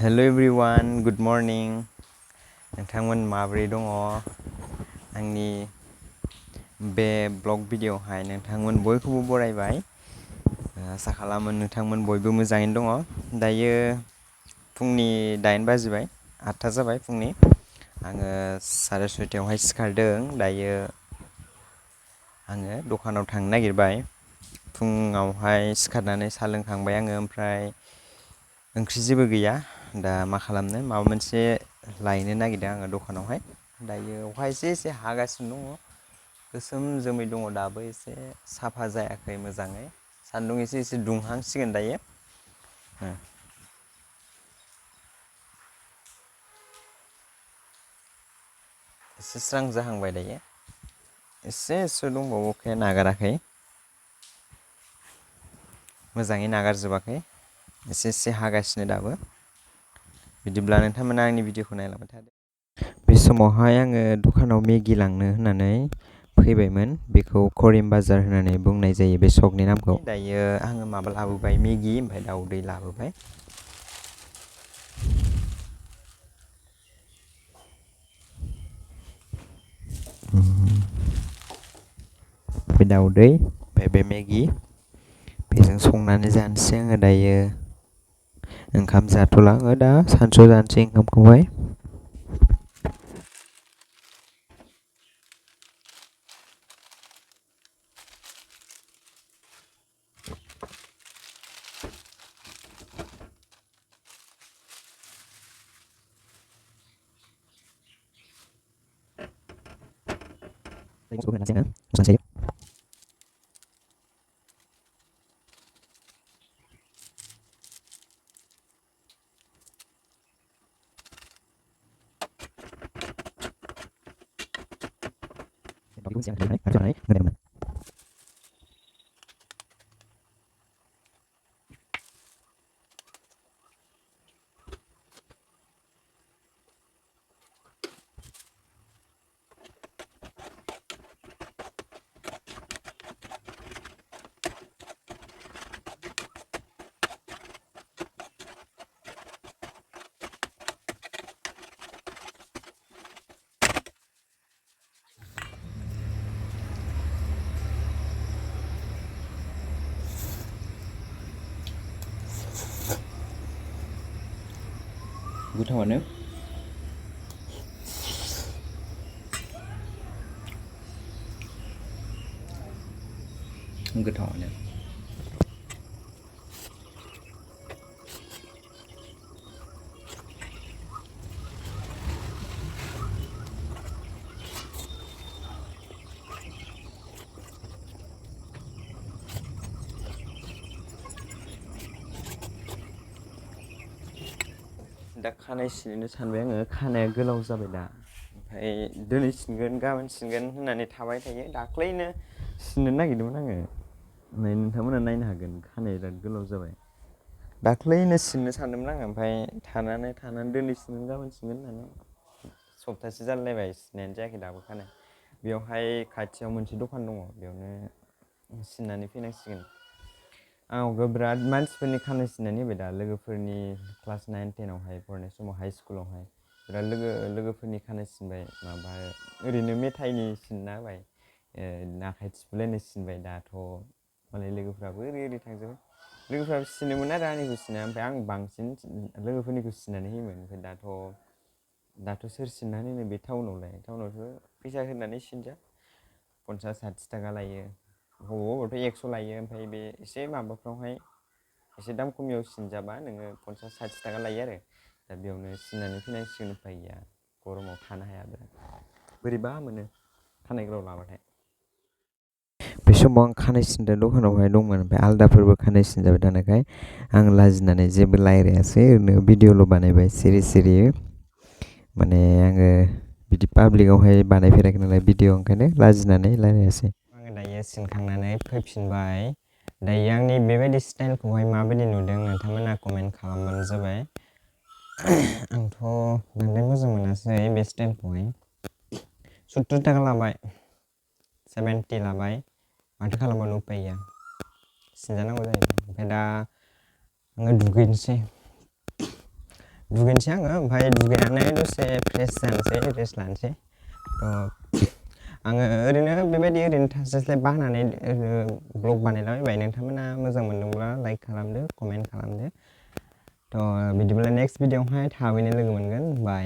Hello everyone, good morning. नोंथांमोन माबोरै दङ? आंनि बे ब्लग भिडिअ'हाय नोंथांमोन बयखौबो बरायबाय। आसा खालामो नोंथांमोन बयबो मोजाङैनो दङ। दायो फुंनि 8 बाजिबाय, 8था जाबाय फुंनि। आङो 6:30आवहाय सिखारदों। दायो आङो दखानाव थांनो नागिरबाय। फुङावहाय सिखारनानै साहा लोंखांबाय आङो, ओमफ्राय ओंख्रि जेबो गैया। दा मा खालामनो, माबा मोनसे लायनो नागिरदों आङो दखानावहाय। दायो अखा एसे हागासिनो दङ। गोसोम जोमै दङ, दाबो एसे साफा जायाखै मोजाङै। सान्दुं एसे दुंहांसिगोन दायो। एसे स्रां जाहांबाय दायो। एसे दंबावो, अखाया नागाराखै। मोजाङै नागारजोबाखै, एसे हागासिनो दाबो। बिदिब्ला नोंथांमोना आंनि भिडिअ'खौ नायलांबाय थादो। बे समावहाय आङो दखानाव मेगि लांनो होननानै फैबायमोन। बेखौ करिम बाजार होननानै बुंनाय जायो बे सकनि नामखौ। दायो आङो माबा लाबोबाय, मेगि ओमफ्राय दाउदै लाबोबाय। बे दाउदै ओमफ्राय बे मेगि, बेजों संनानै जानोसै आङो दायो। ओंखाम जाथ'ला आङो दा, सानसुआव जानोसै ओंखामखौहाय। गोथावानो। गोथावानो। दा खानाय सिननो सानबाय आङो। खानाया गोलाव जाबाय दा, ओमफ्राय दिनै सिनगोन गाबोन सिनगोन होननानै थाबाय थायो। दाख्लैनो सिननो नागिरदोंमोन आङो, ओमफ्राय नोंथांमोना नायनो हागोन, खानाया बिराद गोलाव जाबाय। दाख्लैनो सिननो सानदोंमोन आङो, ओमफ्राय थानानै दिनै सिनगोन गाबोन सिनगोन होननानै सप्तासे जालायलायबाय, सिननायानो जायाखै दाबो खानाय। बेवहाय खाथियाव मोनसे दखान दङ, बेयावनो सिननानै फैनांसिगोन। आंनावबो बिराद मानसिफोरनि खानाय सिननानै होबाय दा, लोगोफोरनि क्लास 9, 10आवहाय फरायनाय समाव, हाइ स्कुलावहाय बिराद लोगोफोरनि खानाय सिनबाय। माबा ओरैनो मेथाइनि सिनना होबाय, आखाइ थिफुलायनाय सिनबाय। दाथ' मालाय लोगोफ्राबो ओरै थांजोब्बाय। लोगोफ्राबो सिनोमोन आरो आंनिखौ सिना, ओमफ्राय आं बांसिन लोगोफोरनिखौ सिननानै होयोमोन। ओमफ्राय दाथ' सोर सिननानै होनो बे टाउनावथ' फैसा होनानै सिनजा, 50-60 थाखा लायो। बबावबाथ' 100 लायो। ओमफ्राय बे एसे माबाफ्रावहाय एसे दाम खमियाव सिनजाबा नोङो 50-60 थाखा लायो आरो। दा बेयावनो सिननानै फैनांसिगोन, उफाय गैया। गरमाव थानो हाया, बोरैबा मोनो खानाय गोलाव लाबाथाय। बे समाव आं खानाय सिनग्रा दखानावहाय दंमोन, ओमफ्राय आलदाफोरबो खानाय सिनजाबाय थानायखाय आं लाजिनानै जेबो रायज्लायासै, ओरैनो भिडिअ'ल' बानायबाय सिरि। माने आङो बिदि पाब्लिकआवहाय बानायफेराखै नालाय भिडिअ', ओंखायनो लाजिनानै रायज्लायासै। आङो दायो सिनखांनानै फैफिनबाय। दायो आंनि बेबायदि स्टाइलखौहाय माबायदि नुदों नोंथांमोना कमेन्ट खालामबानो जाबाय। आंथ' बांद्राय मोजां मोनासै बे स्टाइलखौहाय। 70 थाखा लाबाय, 70 लाबाय, माथो खालामबावनो उफाय गैया, सिनजानांगौ जाहैबाय। ओमफ्राय दा आङो दुगैनोसै। दुगैनोसै आङो ओमफ्राय दुगैनानै दसे फ्रेस जानोसै रेस्ट लानोसै आङो ओरैनो बेबायदि ओरैनो थास्लायस्लाय बानानै ब्लग बानायलाबायबाय नोंथांमोना मोजां मोनदोंब्ला लाइक खालामदो कमेन्ट खालामदो बिदिब्ला नेक्स्ट भिडिअआवहाय थाबैनो लोगो मोनगोन बाय